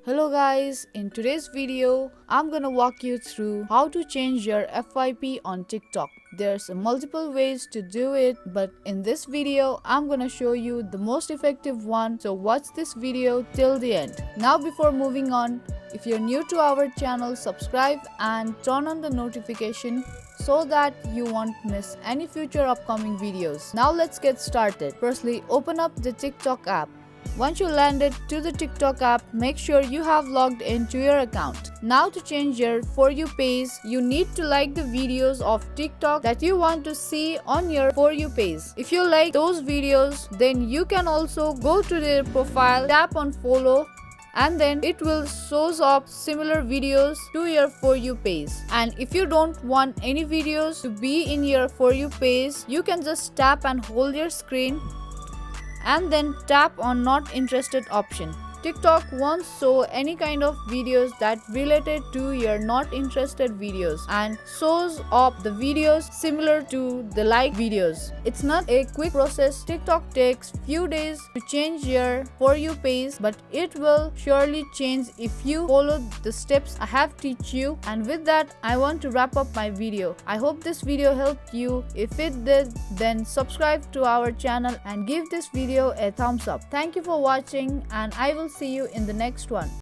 Hello guys, in today's video, I'm gonna walk you through how to change your FYP on TikTok. There's multiple ways to do it, but in this video, I'm gonna show you the most effective one, so watch this video till the end. Now before moving on, if you're new to our channel, subscribe and turn on the notification so that you won't miss any future upcoming videos. Now let's get started. Firstly, open up the TikTok app. Once you landed to the TikTok app, make sure you have logged into your account. Now to change your For You page, you need to like the videos of TikTok that you want to see on your For You page. If you like those videos, then you can also go to their profile, tap on follow, and then it will shows up similar videos to your For You page. And if you don't want any videos to be in your For You page, you can just tap and hold your screen and then tap on not interested option. TikTok won't show any kind of videos that related to your not interested videos and shows up the videos similar to the like videos. It's not a quick process. TikTok takes few days to change your For You page, but it will surely change if you follow the steps I have teach you. And with that, I want to wrap up my video. I hope this video helped you. If it did, then subscribe to our channel and give this video a thumbs up. Thank you for watching, and I will see you in the next one.